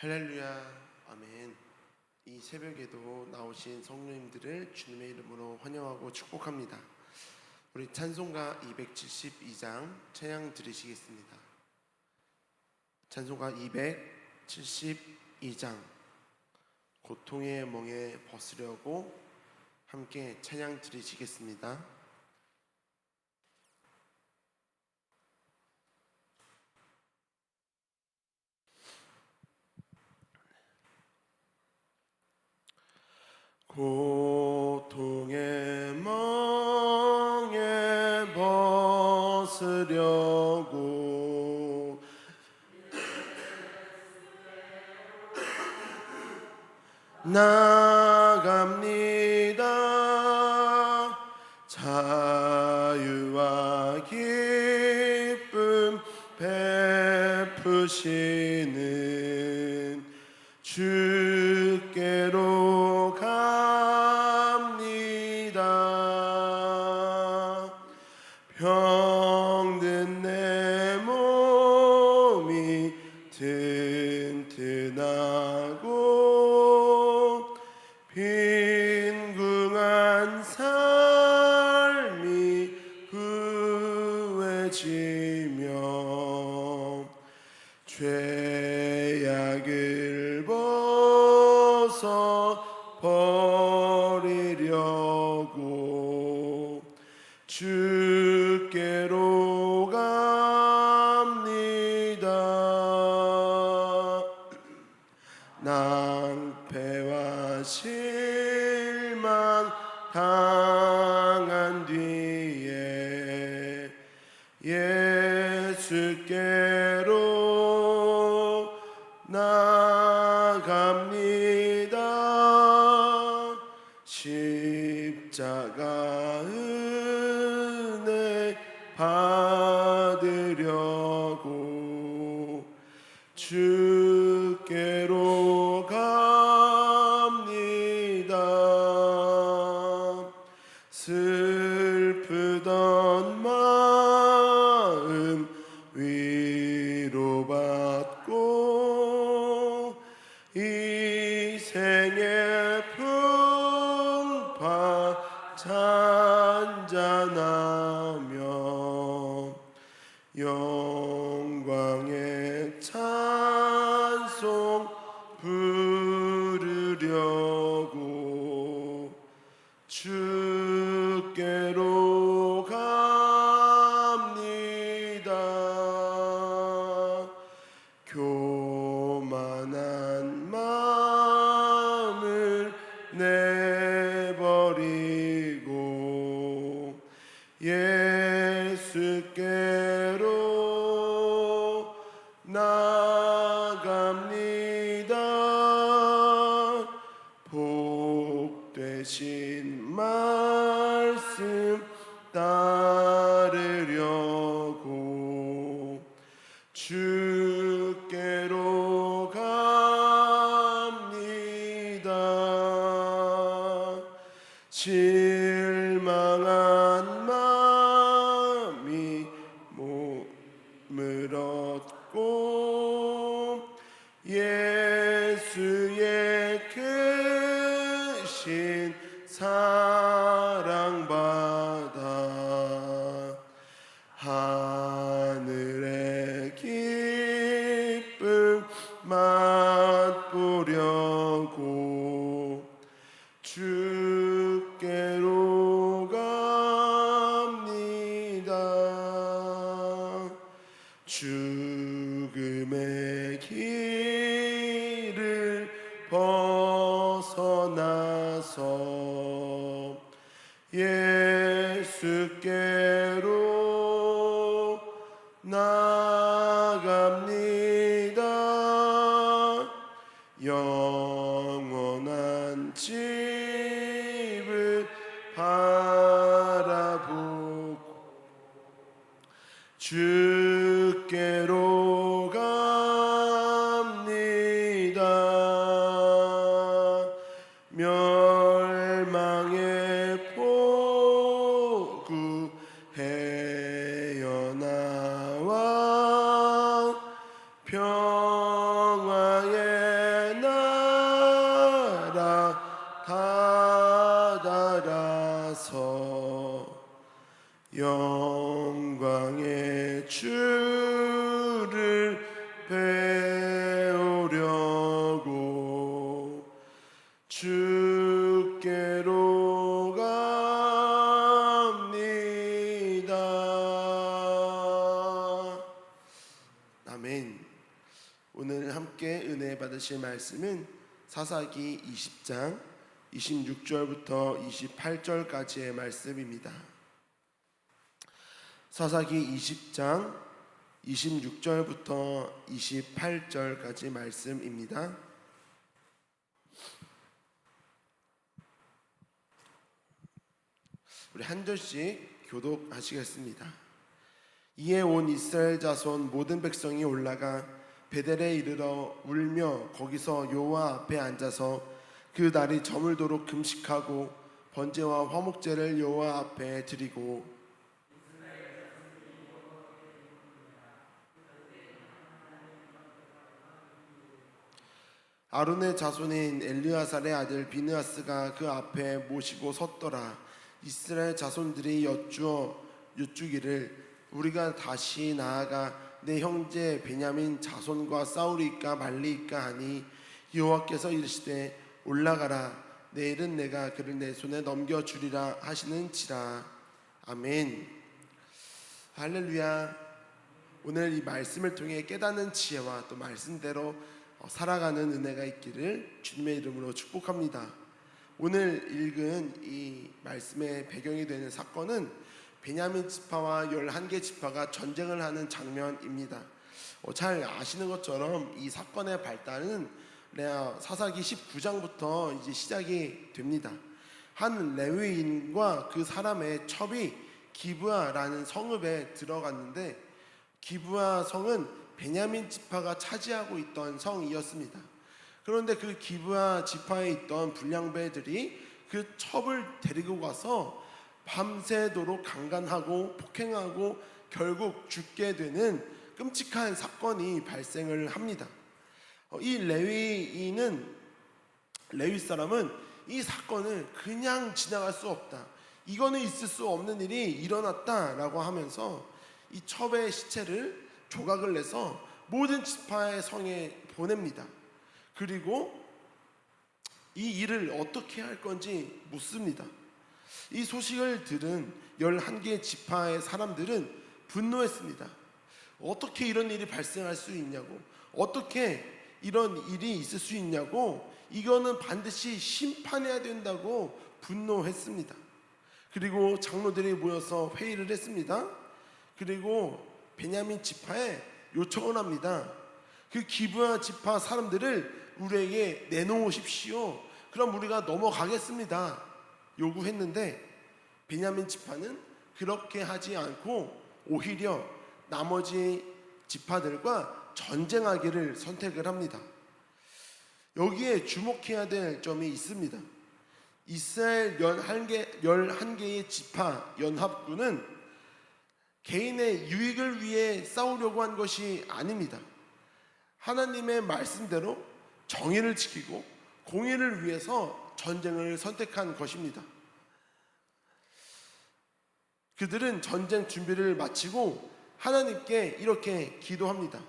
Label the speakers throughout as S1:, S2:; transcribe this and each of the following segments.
S1: 할렐루야, 아멘. 이 새벽에도 나오신 성도님들을 주님의 이름으로 환영하고 축복합니다. 우리 찬송가 272장 찬양 드리시겠습니다. 찬송가 272장 고통의 멍에 벗으려고 함께 찬양 드리시겠습니다. 고통의 멍에 벗으려고 나갑니다. 자유와 기쁨 베푸시는 주께로 갑니다. 병든 내 몸이 튼튼하고 빈궁한 삶이 구해지며 죄악을 벗어버리려고 주께로 갑니다. 낭패와 실망 당한 뒤에 예수께로 나갑니다. 십자가 은혜 받으려고 주께로 갑니다. 슬프던 마음 위로받고 이 생의 풍파 잔잔하며 영광의 찬송 부르려고 주께로 갑니다. 교만한 마음을 내버리고 예수께로 나갑니다. 복되신 말씀 따르려고 주께로 갑니다. 실망한 마음이 몸을 얻고 예수의 크신 사랑받아 하늘의 기쁨 맛보려고 주께로 갑니다. 죽음의 길을 벗어나서 예수께로 나갑니다. 영원한 집을 바라보고 주께로 갑니다. 멸망의 포구 헤어나와 평화의 함께 은혜 받으실 말씀은 사사기 20장 26절부터 28절까지의 말씀입니다. 사사기 20장 26절부터 28절까지 말씀입니다. 우리 한 절씩 교독하시겠습니다. 이에 온 이스라엘 자손 모든 백성이 올라가 베델에 이르러 울며 거기서 여호와 앞에 앉아서 그 날이 저물도록 금식하고 번제와 화목제를 여호와 앞에 드리고 아론의 자손인 엘르아살의 아들 비느하스가 그 앞에 모시고 섰더라. 이스라엘 자손들이 여쭈기를 우리가 다시 나아가 내 형제 베냐민 자손과 싸우리까 말리까 하니 여호와께서 이르시되 올라가라 내일은 내가 그를 내 손에 넘겨주리라 하시는지라. 아멘. 할렐루야. 오늘 이 말씀을 통해 깨닫는 지혜와 또 말씀대로 살아가는 은혜가 있기를 주님의 이름으로 축복합니다. 오늘 읽은 이 말씀의 배경이 되는 사건은 베냐민 지파와 11개 지파가 전쟁을 하는 장면입니다. 잘 아시는 것처럼 이 사건의 발단은 사사기 19장부터 이제 시작이 됩니다. 한 레위인과 그 사람의 첩이 기브아라는 성읍에 들어갔는데 기브아 성은 베냐민 지파가 차지하고 있던 성이었습니다. 그런데 그 기브아 지파에 있던 불량배들이 그 첩을 데리고 가서 밤새도록 강간하고 폭행하고 결국 죽게 되는 끔찍한 사건이 발생을 합니다. 이 레위 사람은 이 사건을 그냥 지나갈 수 없다, 이거는 있을 수 없는 일이 일어났다라고 하면서 이 첩의 시체를 조각을 내서 모든 지파의 성에 보냅니다. 그리고 이 일을 어떻게 할 건지 묻습니다. 이 소식을 들은 11개 지파의 사람들은 분노했습니다. 어떻게 이런 일이 발생할 수 있냐고, 어떻게 이런 일이 있을 수 있냐고, 이거는 반드시 심판해야 된다고 분노했습니다. 그리고 장로들이 모여서 회의를 했습니다. 그리고 베냐민 지파에 요청을 합니다. 그 기브아 지파 사람들을 우리에게 내놓으십시오. 그럼 우리가 넘어가겠습니다 요구했는데 베냐민 지파는 그렇게 하지 않고 오히려 나머지 지파들과 전쟁하기를 선택을 합니다. 여기에 주목해야 될 점이 있습니다. 이스라엘 11개의 지파 연합군은 개인의 유익을 위해 싸우려고 한 것이 아닙니다. 하나님의 말씀대로 정의를 지키고 공의를 위해서 전쟁을 선택한 것입니다. 그들은 전쟁 준비를 마치고 하나님께 이렇게 기도합니다.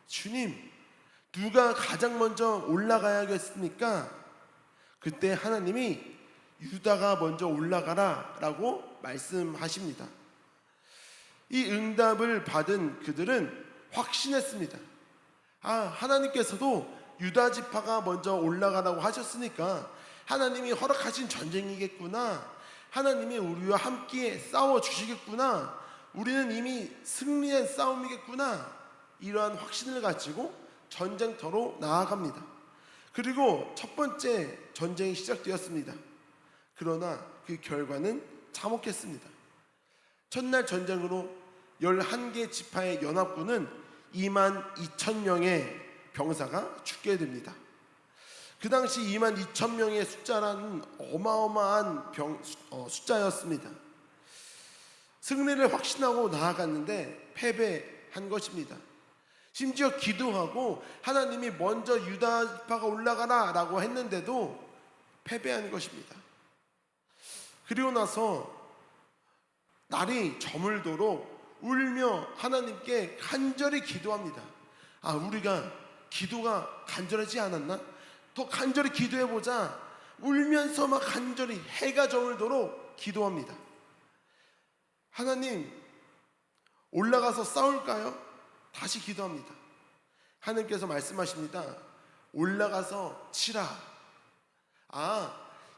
S1: 주님, 누가 가장 먼저 올라가야겠습니까? 그때 하나님이 유다가 먼저 올라가라 라고 말씀하십니다. 이 응답을 받은 그들은 확신했습니다. 하나님께서도 유다 지파가 먼저 올라가라고 하셨으니까 하나님이 허락하신 전쟁이겠구나, 하나님이 우리와 함께 싸워 주시겠구나, 우리는 이미 승리한 싸움이겠구나, 이러한 확신을 가지고 전쟁터로 나아갑니다. 그리고 첫 번째 전쟁이 시작되었습니다. 그러나 그 결과는 참혹했습니다. 첫날 전쟁으로 11개 지파의 연합군은 22,000명의 병사가 죽게 됩니다. 그 당시 22,000명의 숫자라는 어마어마한 숫자였습니다. 승리를 확신하고 나아갔는데 패배한 것입니다. 심지어 기도하고 하나님이 먼저 유다 지파가 올라가라 라고 했는데도 패배한 것입니다. 그리고 나서 날이 저물도록 울며 하나님께 간절히 기도합니다. 우리가 기도가 간절하지 않았나? 더 간절히 기도해보자. 울면서 막 간절히 해가 저물도록 기도합니다. 하나님, 올라가서 싸울까요? 다시 기도합니다. 하나님께서 말씀하십니다. 올라가서 치라.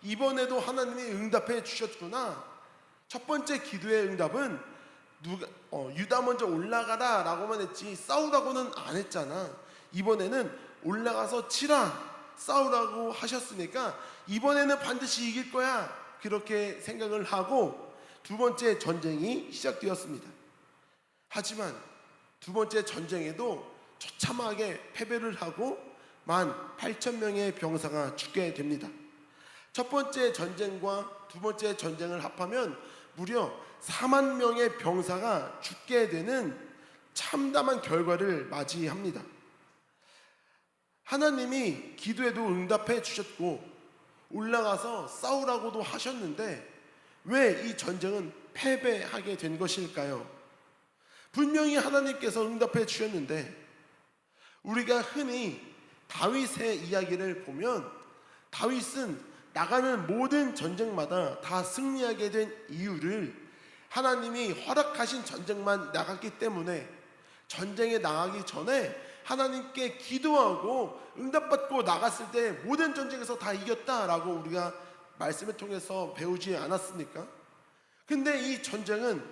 S1: 이번에도 하나님이 응답해 주셨구나. 첫 번째 기도의 응답은 유다 먼저 올라가라 라고만 했지 싸우라고는 안 했잖아. 이번에는 올라가서 치라, 싸우라고 하셨으니까 이번에는 반드시 이길 거야, 그렇게 생각을 하고 두 번째 전쟁이 시작되었습니다. 하지만 두 번째 전쟁에도 처참하게 패배를 하고 18,000명의 병사가 죽게 됩니다. 첫 번째 전쟁과 두 번째 전쟁을 합하면 무려 4만 명의 병사가 죽게 되는 참담한 결과를 맞이합니다. 하나님이 기도에도 응답해 주셨고 올라가서 싸우라고도 하셨는데 왜 이 전쟁은 패배하게 된 것일까요? 분명히 하나님께서 응답해 주셨는데, 우리가 흔히 다윗의 이야기를 보면 다윗은 나가는 모든 전쟁마다 다 승리하게 된 이유를 하나님이 허락하신 전쟁만 나갔기 때문에 전쟁에 나가기 전에 하나님께 기도하고 응답받고 나갔을 때 모든 전쟁에서 다 이겼다라고 우리가 말씀을 통해서 배우지 않았습니까? 근데 이 전쟁은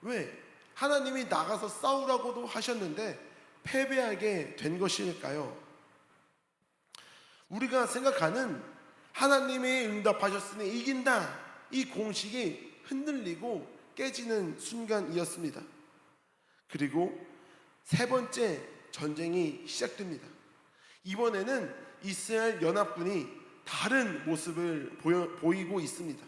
S1: 왜 하나님이 나가서 싸우라고도 하셨는데 패배하게 된 것일까요? 우리가 생각하는 하나님이 응답하셨으니 이긴다, 이 공식이 흔들리고 깨지는 순간이었습니다. 그리고 세 번째 전쟁이 시작됩니다. 이번에는 이스라엘 연합군이 다른 모습을 보이고 있습니다.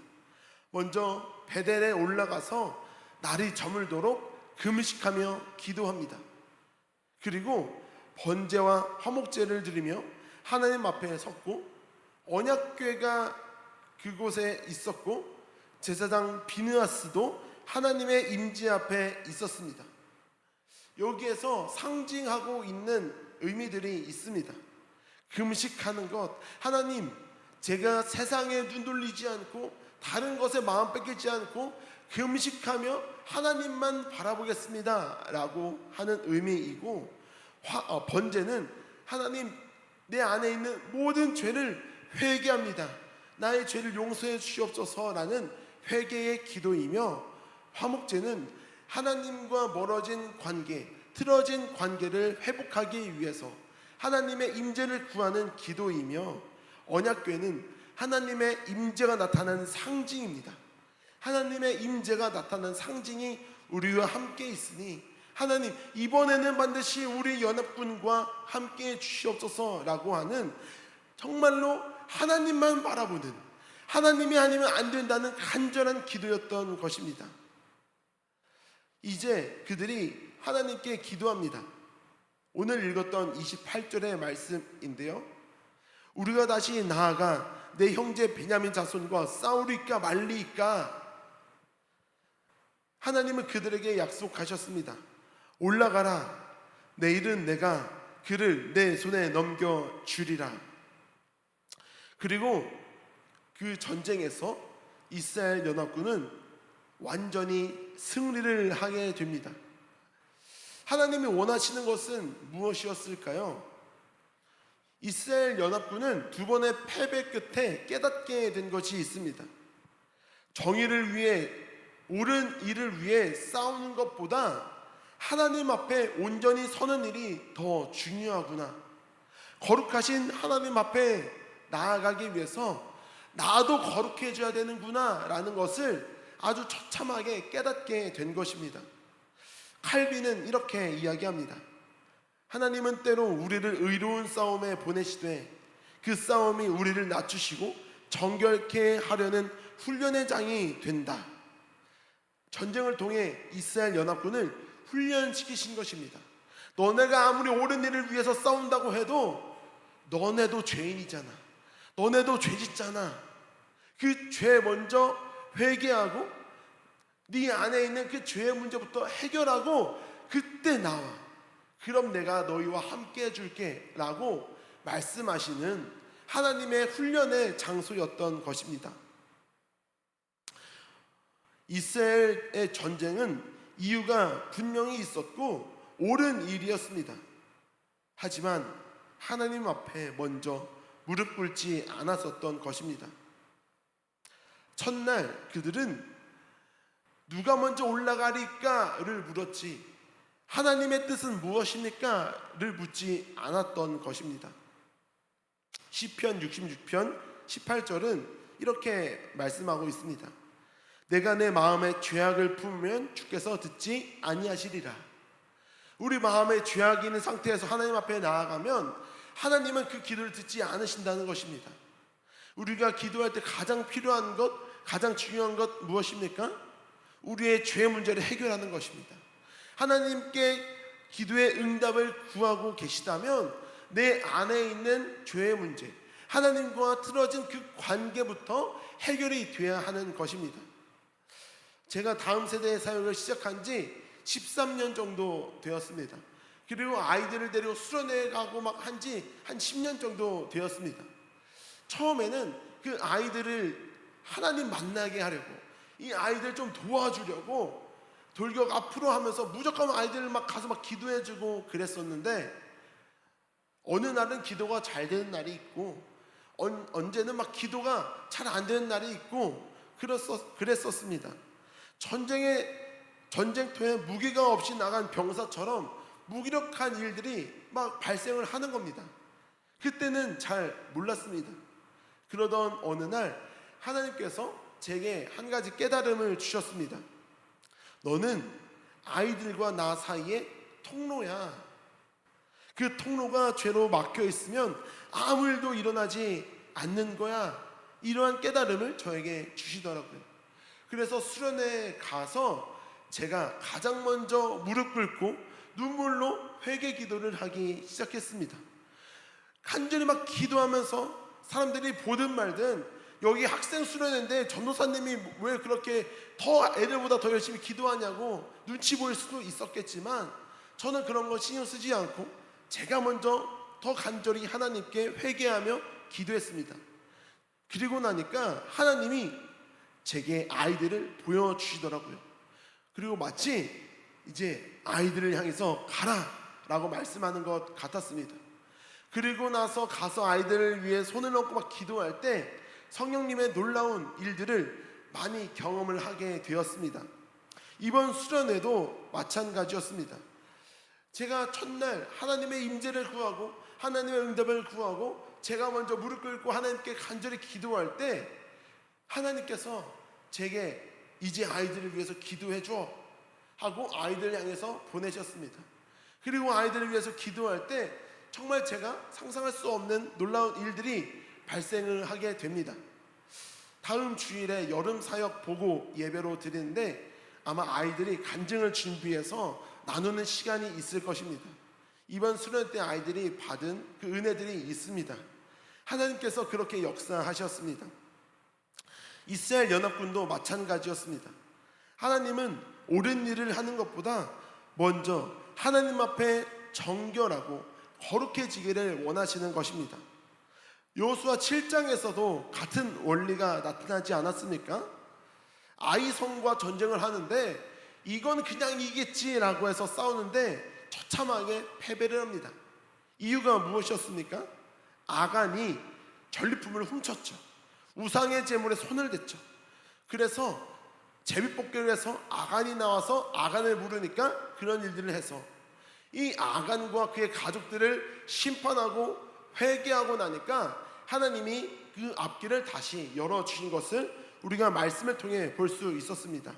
S1: 먼저 베델에 올라가서 날이 저물도록 금식하며 기도합니다. 그리고 번제와 화목제를 드리며 하나님 앞에 섰고 언약궤가 그곳에 있었고 제사장 비느하스도 하나님의 임재 앞에 있었습니다. 여기에서 상징하고 있는 의미들이 있습니다. 금식하는 것, 하나님, 제가 세상에 눈 돌리지 않고 다른 것에 마음 뺏기지 않고 금식하며 하나님만 바라보겠습니다 라고 하는 의미이고, 번제는 하나님, 내 안에 있는 모든 죄를 회개합니다, 나의 죄를 용서해 주시옵소서라는 회개의 기도이며, 화목제는 하나님과 멀어진 관계, 틀어진 관계를 회복하기 위해서 하나님의 임재를 구하는 기도이며, 언약궤는 하나님의 임재가 나타나는 상징입니다. 하나님의 임재가 나타나는 상징이 우리와 함께 있으니 하나님, 이번에는 반드시 우리 연합군과 함께 해 주시옵소서라고 하는 정말로 하나님만 바라보는, 하나님이 아니면 안 된다는 간절한 기도였던 것입니다. 이제 그들이 하나님께 기도합니다. 오늘 읽었던 28절의 말씀인데요, 우리가 다시 나아가 내 형제 베냐민 자손과 싸우리까 말리까. 하나님은 그들에게 약속하셨습니다. 올라가라, 내일은 내가 그를 내 손에 넘겨주리라. 그리고 그 전쟁에서 이스라엘 연합군은 완전히 승리를 하게 됩니다. 하나님이 원하시는 것은 무엇이었을까요? 이스라엘 연합군은 두 번의 패배 끝에 깨닫게 된 것이 있습니다. 정의를 위해, 옳은 일을 위해 싸우는 것보다 하나님 앞에 온전히 서는 일이 더 중요하구나, 거룩하신 하나님 앞에 나아가기 위해서 나도 거룩해져야 되는구나 라는 것을 아주 처참하게 깨닫게 된 것입니다. 칼빈은 이렇게 이야기합니다. 하나님은 때로 우리를 의로운 싸움에 보내시되 그 싸움이 우리를 낮추시고 정결케 하려는 훈련의 장이 된다. 전쟁을 통해 이스라엘 연합군을 훈련시키신 것입니다. 너네가 아무리 옳은 일을 위해서 싸운다고 해도 너네도 죄인이잖아, 너네도 죄짓잖아. 그 죄 먼저 회개하고 네 안에 있는 그 죄의 문제부터 해결하고 그때 나와, 그럼 내가 너희와 함께 해줄게 라고 말씀하시는 하나님의 훈련의 장소였던 것입니다. 이스라엘의 전쟁은 이유가 분명히 있었고 옳은 일이었습니다. 하지만 하나님 앞에 먼저 무릎 꿇지 않았었던 것입니다. 첫날 그들은 누가 먼저 올라가리까를 물었지 하나님의 뜻은 무엇입니까?를 묻지 않았던 것입니다. 시편 66편 18절은 이렇게 말씀하고 있습니다. 내가 내 마음에 죄악을 품으면 주께서 듣지 아니하시리라. 우리 마음에 죄악이 있는 상태에서 하나님 앞에 나아가면 하나님은 그 기도를 듣지 않으신다는 것입니다. 우리가 기도할 때 가장 필요한 것, 가장 중요한 것 무엇입니까? 우리의 죄 문제를 해결하는 것입니다. 하나님께 기도의 응답을 구하고 계시다면 내 안에 있는 죄의 문제, 하나님과 틀어진 그 관계부터 해결이 돼야 하는 것입니다. 제가 다음 세대의 사역을 시작한 지 13년 정도 되었습니다. 그리고 아이들을 데리고 수련회 가고 막 한 지 한 10년 정도 되었습니다. 처음에는 그 아이들을 하나님 만나게 하려고, 이 아이들 좀 도와주려고 돌격 앞으로 하면서 무조건 아이들 막 가서 막 기도해주고 그랬었는데, 어느 날은 기도가 잘 되는 날이 있고 언제는 막 기도가 잘 안 되는 날이 있고 그랬었습니다. 전쟁터에 무기가 없이 나간 병사처럼 무기력한 일들이 막 발생을 하는 겁니다. 그때는 잘 몰랐습니다. 그러던 어느 날 하나님께서 제게 한 가지 깨달음을 주셨습니다. 너는 아이들과 나 사이에 통로야. 그 통로가 죄로 막혀 있으면 아무 일도 일어나지 않는 거야. 이러한 깨달음을 저에게 주시더라고요. 그래서 수련회에 가서 제가 가장 먼저 무릎 꿇고 눈물로 회개 기도를 하기 시작했습니다. 간절히 막 기도하면서 사람들이 보든 말든 여기 학생 수련회인데 전도사님이 왜 그렇게 더 애들보다 더 열심히 기도하냐고 눈치 보일 수도 있었겠지만, 저는 그런 거 신경 쓰지 않고 제가 먼저 더 간절히 하나님께 회개하며 기도했습니다. 그리고 나니까 하나님이 제게 아이들을 보여주시더라고요. 그리고 마치 이제 아이들을 향해서 가라 라고 말씀하는 것 같았습니다. 그리고 나서 가서 아이들을 위해 손을 얹고 막 기도할 때 성령님의 놀라운 일들을 많이 경험을 하게 되었습니다. 이번 수련회도 마찬가지였습니다. 제가 첫날 하나님의 임재를 구하고 하나님의 응답을 구하고 제가 먼저 무릎 꿇고 하나님께 간절히 기도할 때 하나님께서 제게 이제 아이들을 위해서 기도해 줘 하고 아이들을 향해서 보내셨습니다. 그리고 아이들을 위해서 기도할 때 정말 제가 상상할 수 없는 놀라운 일들이 발생을 하게 됩니다. 다음 주일에 여름 사역 보고 예배로 드리는데 아마 아이들이 간증을 준비해서 나누는 시간이 있을 것입니다. 이번 수련 때 아이들이 받은 그 은혜들이 있습니다. 하나님께서 그렇게 역사하셨습니다. 이스라엘 연합군도 마찬가지였습니다. 하나님은 옳은 일을 하는 것보다 먼저 하나님 앞에 정결하고 거룩해지기를 원하시는 것입니다. 여호수아 7장에서도 같은 원리가 나타나지 않았습니까? 아이성과 전쟁을 하는데 이건 그냥 이겠지라고 해서 싸우는데 처참하게 패배를 합니다. 이유가 무엇이었습니까? 아간이 전리품을 훔쳤죠. 우상의 제물에 손을 댔죠. 그래서 제비뽑기를 해서 아간이 나와서 아간을 부르니까 그런 일들을 해서 이 아간과 그의 가족들을 심판하고 회개하고 나니까 하나님이 그 앞길을 다시 열어주신 것을 우리가 말씀을 통해 볼 수 있었습니다.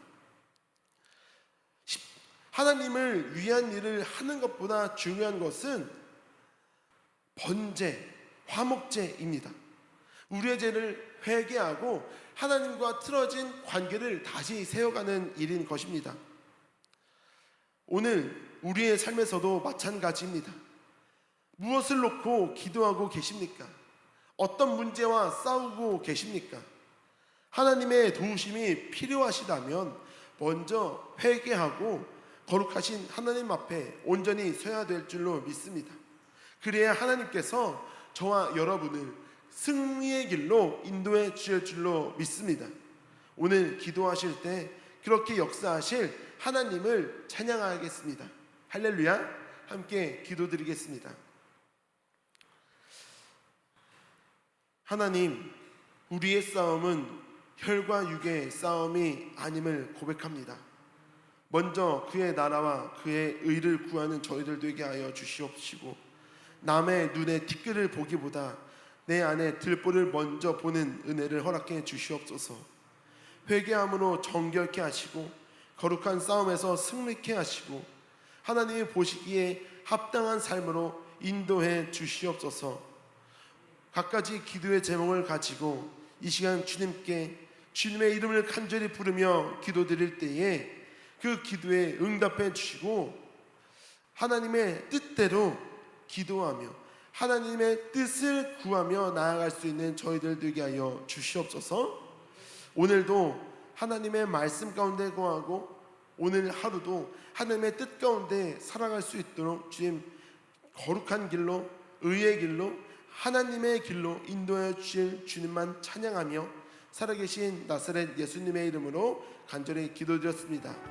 S1: 하나님을 위한 일을 하는 것보다 중요한 것은 번제, 화목제입니다. 우리의 죄를 회개하고 하나님과 틀어진 관계를 다시 세워가는 일인 것입니다. 오늘 우리의 삶에서도 마찬가지입니다. 무엇을 놓고 기도하고 계십니까? 어떤 문제와 싸우고 계십니까? 하나님의 도우심이 필요하시다면 먼저 회개하고 거룩하신 하나님 앞에 온전히 서야 될 줄로 믿습니다. 그래야 하나님께서 저와 여러분을 승리의 길로 인도해 주실 줄로 믿습니다. 오늘 기도하실 때 그렇게 역사하실 하나님을 찬양하겠습니다. 할렐루야. 함께 기도드리겠습니다. 하나님, 우리의 싸움은 혈과 육의 싸움이 아님을 고백합니다. 먼저 그의 나라와 그의 의를 구하는 저희들 되게 하여 주시옵시고, 남의 눈에 티끌을 보기보다 내 안에 들보를 먼저 보는 은혜를 허락해 주시옵소서. 회개함으로 정결케 하시고 거룩한 싸움에서 승리케 하시고 하나님이 보시기에 합당한 삶으로 인도해 주시옵소서. 각가지 기도의 제목을 가지고 이 시간 주님께 주님의 이름을 간절히 부르며 기도드릴 때에 그 기도에 응답해 주시고 하나님의 뜻대로 기도하며 하나님의 뜻을 구하며 나아갈 수 있는 저희들 되게 하여 주시옵소서. 오늘도 하나님의 말씀 가운데 거하고 오늘 하루도 하나님의 뜻 가운데 살아갈 수 있도록 주님 거룩한 길로, 의의 길로, 하나님의 길로 인도해 주실 주님만 찬양하며 살아계신 나사렛 예수님의 이름으로 간절히 기도드렸습니다.